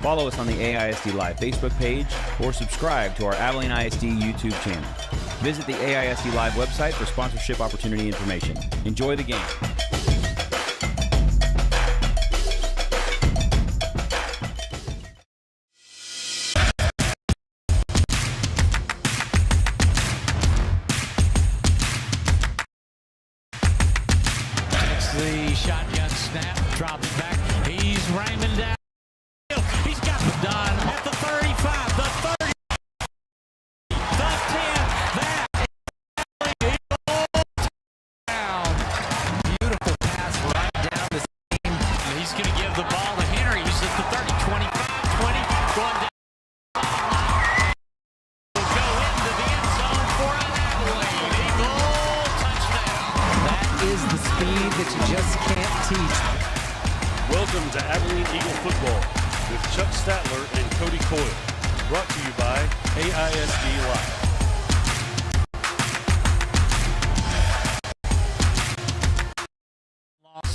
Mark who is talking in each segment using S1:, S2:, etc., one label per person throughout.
S1: Follow us on the AISD Live Facebook page or subscribe to our Abilene ISD YouTube channel. Visit the AISD Live website for sponsorship opportunity information. Enjoy the game.
S2: The shotgun snap, drops back. He's ramming down. He's got it done at the 35, the 30, the 10. That is down. Beautiful pass right down the seam. He's going to give the ball to Henry. He's at the 30, 25, 20, going down. Will go into the end zone for an Abilene Eagle touchdown.
S3: That is the speed that you just can't teach.
S4: Welcome to Abilene Eagle Football with Chuck Statler and Cody Coyle. Brought to you by AISD Live.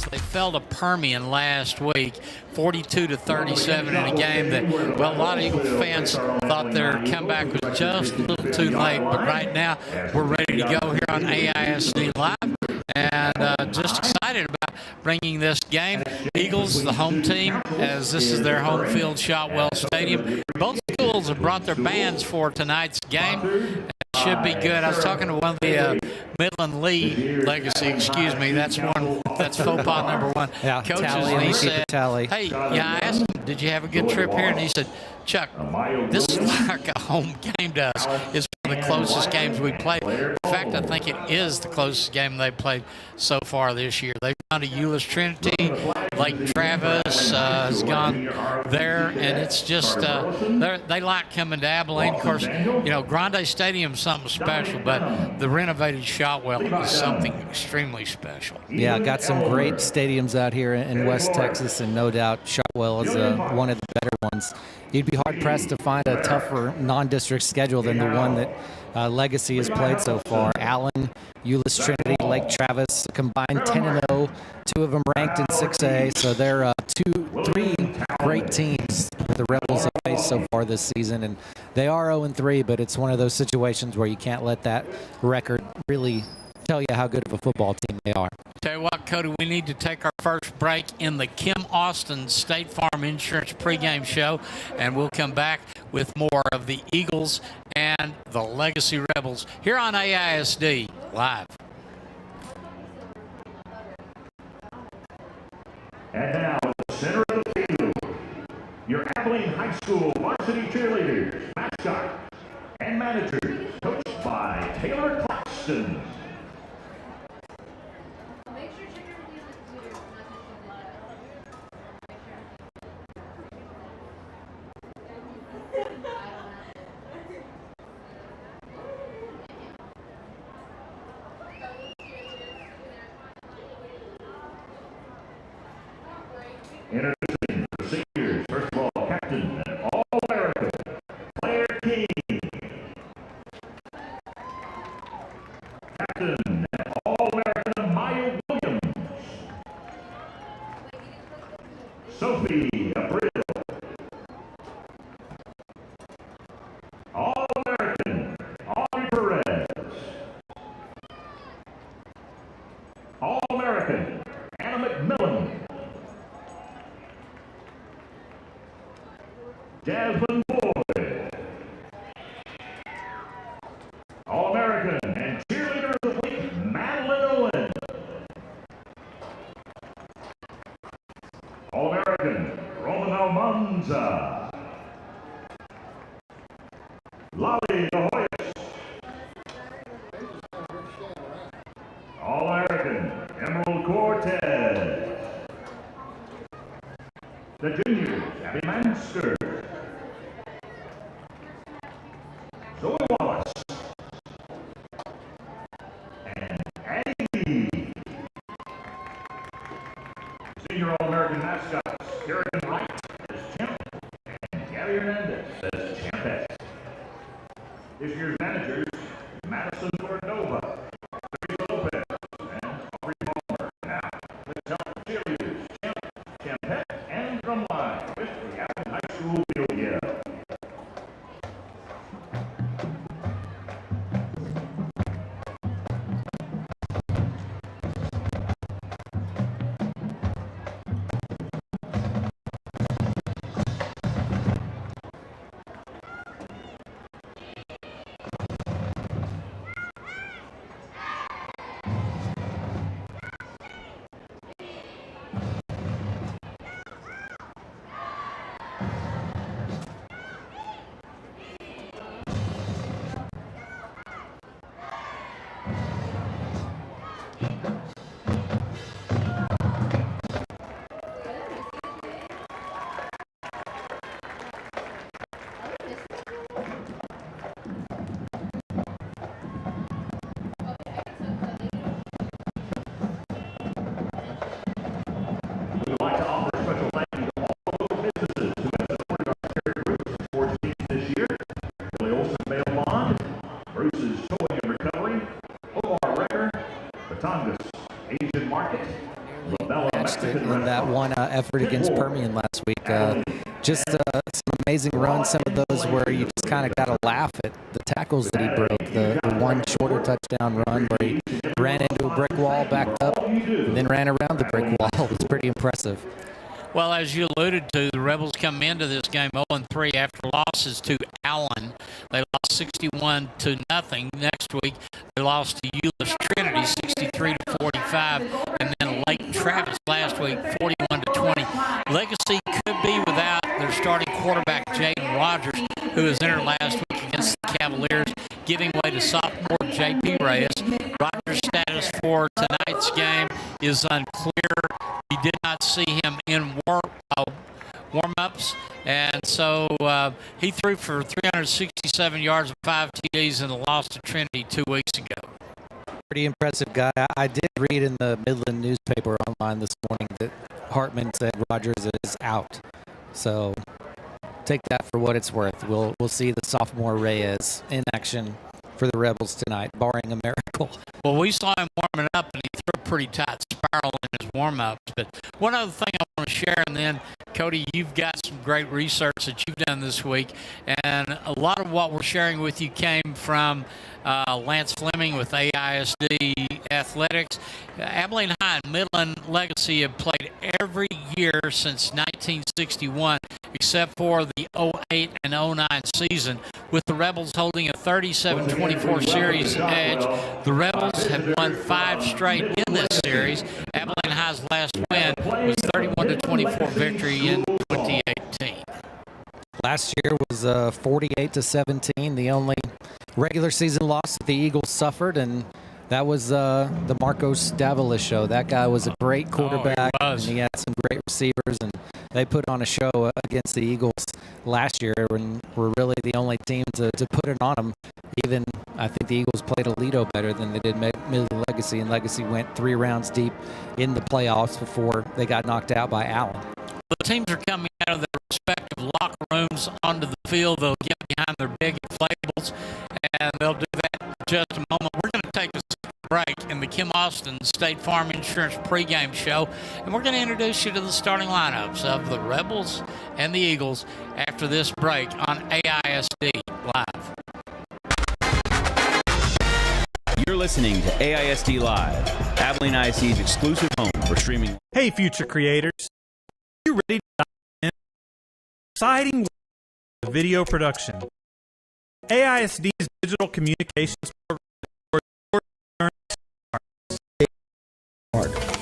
S2: They fell to Permian last week, 42-37 in a game that, well, a lot of Eagle fans thought their comeback was just a little too late. But right now, we're ready to go here on AISD Live. And just excited about bringing this game. Eagles, the home team, as this is their home field, Shotwell Stadium. Both schools have brought their bands for tonight's game. It should be good. I was talking to one of the Midland Lee Legacy, excuse me, that's faux pas number one.
S3: Yeah,
S2: coaches,
S3: tally,
S2: and he said,
S3: tally.
S2: hey, yeah, I asked him, did you have a good trip here? And he said, Chuck, this is like a home game to us. It's one of the closest games we played. In fact, I think it is the closest game they played so far this year. They've gone to Euless Trinity. Lake Travis has gone there, and it's just they like coming to Abilene. Of course, you know, Grande Stadium is something special, but the renovated Shotwell is something extremely special.
S3: Yeah, got some great stadiums out here in West Texas, and no doubt Shotwell is one of the better ones. You'd be hard-pressed to find a tougher non-district schedule than the one that Legacy has played so far. Allen, Euless Trinity, Lake Travis, combined 10-0. Two of them ranked in 6A, so they're three great teams that the Rebels have faced so far this season, and they are 0-3, but it's one of those situations where you can't let that record really tell you how good of a football team they are.
S2: Tell you what, Cody, we need to take our first break in the Kim Austin State Farm Insurance pregame show, and we'll come back with more of the Eagles and the Legacy Rebels here on AISD Live.
S5: And now, at the center of the field, your Abilene High School varsity cheerleaders, mascots, and managers, coached by Taylor Claxton. Introducing the seniors, first of all, Captain and All-American, Claire King. Captain and All-American, Maya Williams. Sophie Abril. All-American, Aubrey Perez. All-American, Anna McMillan. Jasmine Boyd. All-American and Cheerleader of the Week, Madeline Owen. All-American, Roman Almanza. Lolly DeHoyas. All-American, Emerald Cortez. The juniors, Abby Mansker. Zoe Wallace. And Annie. Senior All-American mascots, Kerrigan Wright as Champ and Gabby Hernandez as Champette. This year's managers, Madison Cordova, Teresa Lopez, and Aubrey Palmer. Now, let's help the cheerleaders, Champette, and Drumline with the Abilene High School
S3: lost it in that one effort against Permian last week. Just some amazing runs, some of those where you just kind of got to laugh at the tackles that he broke. The one shorter touchdown run where he ran into a brick wall, backed up, and then ran around the brick wall. It was pretty impressive.
S2: Well, as you alluded to, the Rebels come into this game 0-3 after losses to Allen. They lost 61-0. Next week, they lost to Euless Trinity 63-45, and then Lake Travis last week 41-20. Legacy could be without their starting quarterback Jaden Rogers, who was entered last week against the Cavaliers, giving way to sophomore J.P. Reyes. Rogers' status for tonight's game is unclear. We did not see him in warm-ups, and so he threw for 367 yards and 5 TDs in the loss to Trinity 2 weeks ago.
S3: Pretty impressive guy. I did read in the Midland newspaper online this morning that Hartman said Rogers is out. So take that for what it's worth. We'll see the sophomore Reyes in action for the Rebels tonight, barring a miracle.
S2: Well, we saw him warming up, and he threw a pretty tight spiral in his warm-ups. But one other thing I want to share, and then, Cody, you've got some great research that you've done this week, and a lot of what we're sharing with you came from Lance Fleming with AISD Athletics. Abilene High and Midland Legacy have played every year since 1961, except for the 08 and 09 season, with the Rebels holding a 37-24 series edge. The Rebels have won 5 straight in this series. Abilene High's last win was 31-24 victory in 2018.
S3: Last year was 48-17, the only regular season loss that the Eagles suffered, and that was the Marcos Davalos show. That guy was a great quarterback, and he had some great receivers, and they put on a show against the Eagles last year and were really the only team to put it on them. Even I think the Eagles played Aledo better than they did Midland Legacy, and Legacy went 3 rounds deep in the playoffs before they got knocked out by Allen.
S2: The teams are coming out of their respective locker rooms onto the field. They'll get behind their big inflatables, and they'll do that in just a moment. We're going to take a break in the Kim Austin State Farm Insurance pregame show, and we're going to introduce you to the starting lineups of the Rebels and the Eagles after this break on AISD Live.
S1: You're listening to AISD Live, Abilene ISD's exclusive home for streaming.
S6: Hey, future creators. Are you ready to dive in? Exciting work of video production. AISD's digital communications program.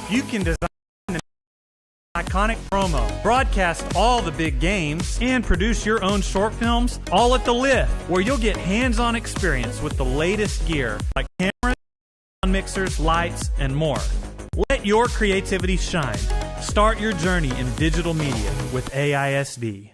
S6: You can design an iconic promo, broadcast all the big games, and produce your own short films, all at the Lift, where you'll get hands-on experience with the latest gear like cameras, sound mixers, lights, and more. Let your creativity shine. Start your journey in digital media with AISD.